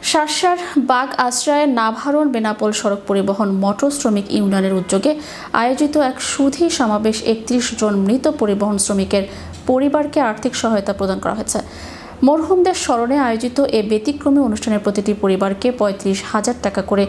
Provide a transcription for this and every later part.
শার্শার bug আশ্রয়ে নাভারণ বেনাপোল সড়ক পরিবহন মোটর শ্রমিক ইউনিয়নের উদ্যোগে আয়োজিত এক সুধী সমাবেশ ৩১ জন মৃত পরিবহন শ্রমিকের পরিবারকে আর্থিক সহায়তা প্রদান করা হয়েছে। মরহুমদের স্মরণে আয়োজিত এ ব্যতিক্রমী অনুষ্ঠানের প্রতিটি পরিবারকে ৩৫,০০০ টাকা করে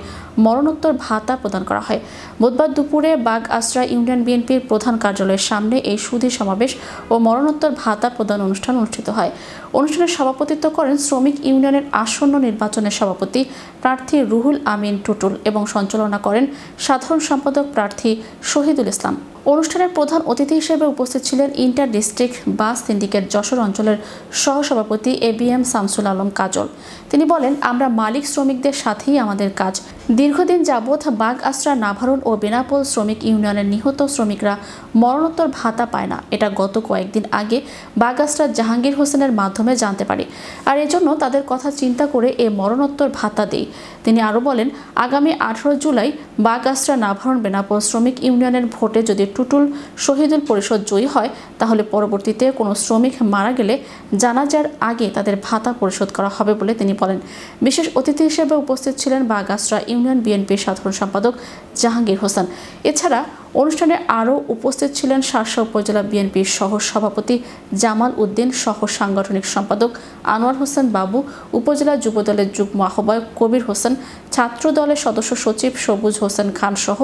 মরণোত্তর ভাতা প্রদান করা হয়। বুধবার দুপুরে বাগ আশ্রয় ইউনিয়ন বিএনপির প্রধান কার্যালয়ের সামনে এই সুধী সমাবেশ ও মরণোত্তর ভাতা প্রদান অনুষ্ঠান অনুষ্ঠিত হয়। অনুষ্ঠানে সভাপতিত্ব করেন শ্রমিক ইউনিয়নের আসন্ন নির্বাচনের সভাপতি প্রার্থী রুহুল আমিন টুটুল এবং সঞ্চালনা করেন সাধারণ সম্পাদক প্রার্থী শহীদুল ইসলাম। অনুষ্ঠানের প্রধান অতিথি হিসেবে উপস্থিত ছিলেন ইন্টার ডিস্ট্রিক্ট বাস সিন্ডিকেট যশোর অঞ্চলের সহসভাপতি ABM শামসুল আলম কাজল। তিনি বলেন, আমরা মালিক শ্রমিকদের সাথেই আমাদের কাজ। দীর্ঘদিন যাবৎ বাগ আশ্রয় নাভারণ ও বেনাপোল শ্রমিক ইউনিয়নের নিহত শ্রমিকরা মরণোত্তর ভাতা পায় না। এটা গত কয়েকদিন আগে বাগ আশ্রয় জাহাঙ্গীর হোসেনের মাধ্যমে জানতে পারি, আর এজন্য তাদের কথা চিন্তা করে এ মরণোত্তর ভাতা দেই। তিনি আরও বলেন, আগামী 18 জুলাই বাগ আশ্রয় নাভারণ বেনাপোল শ্রমিক ইউনিয়নের ভোটে যদি টুটুল শহীদুল পরিষদ জয়ী হয়, তাহলে পরবর্তীতে কোনো শ্রমিক মারা গেলে জানাজার আগে তাদের ভাতা পরিশোধ করা হবে বলে তিনি বলেন। বিশেষ অতিথি হিসেবে উপস্থিত ছিলেন বাগ আশ্রয় ইউনিয়ন বিএনপির সাধারণ সম্পাদক জাহাঙ্গীর হোসেন। এছাড়া অনুষ্ঠানে আরও উপস্থিত ছিলেন শার্শা উপজেলা বিএনপির সহ সভাপতি জামাল উদ্দিন, সহ সাংগঠনিক সম্পাদক আনোয়ার হোসেন বাবু, উপজেলা যুবদলের যুগ্ম আহ্বায়ক কবির হোসেন, ছাত্র দলের সদস্য সচিব সবুজ হোসেন খান সহ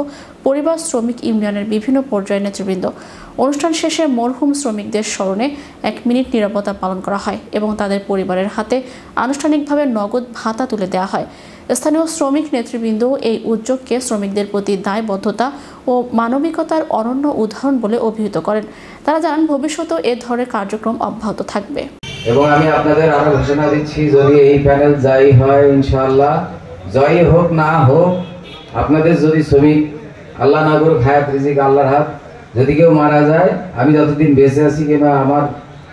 পরিবার শ্রমিক ইউনিয়নের বিভিন্ন পর্যায়ের নেতৃবৃন্দ। অনুষ্ঠান শেষে মরহুম শ্রমিকদের স্মরণে 1 মিনিট নীরবতা পালন করা হয় এবং তাদের পরিবারের হাতে আনুষ্ঠানিকভাবে নগদ ভাতা তুলে দেওয়া হয়। স্থানীয় শ্রমিক নেতৃবৃন্দ এই উদ্যোগকে শ্রমিকদের প্রতি দায়বদ্ধতা ও মানবিকতার অনন্য উদাহরণ বলে অভিহিত করেন। তারা জানান, ভবিষ্যতেও এ ধরনের কার্যক্রম অব্যাহত থাকবে। এবং আমি আপনাদের আরো ঘোষণা দিচ্ছি, যদি এই প্যানেল জয়ী হয়, ইনশাআল্লাহ জয়ী হোক না হোক, আপনাদের যদি শ্রমিক আল্লাহ না করুক, হায়াত রিজিক আল্লাহর হাত, যদি কেউ মারা যায়, আমি যতদিন বেঁচে আছি কিংবা আমার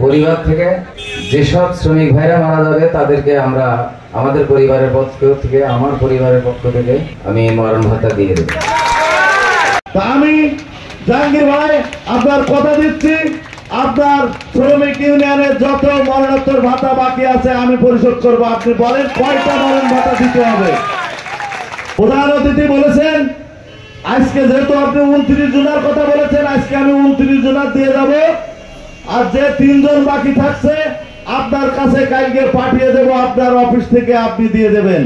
পরিবার থেকে যেসব শ্রমিক ভাইরা মারা যাবে তাদেরকে আমরা আমাদের পরিবারের পক্ষ থেকে, আমার পরিবারের পক্ষ থেকে আমি মরণ ভাতা দিয়ে দেব। আমি জাহাঙ্গীর ভাই আপনার কথা দিচ্ছি, আপনার শ্রমিক ইউনিয়নের যত মরণোত্তর ভাতা বাকি আছে আমি পরিশোধ করব। আপনি বলেন কয়টা মরণ ভাতা দিতে হবে? প্রধান অতিথি বলেছেন আজকে, যেহেতু আপনি 29 জনের কথা বলেছেন, আজকে আমি 29 জনের দিয়ে যাব। আর যে 3 জন বাকি থাকছে আপনার কাছে কালকে পাঠিয়ে দেব, আপনার অফিস থেকে আপনি দিয়ে দেবেন।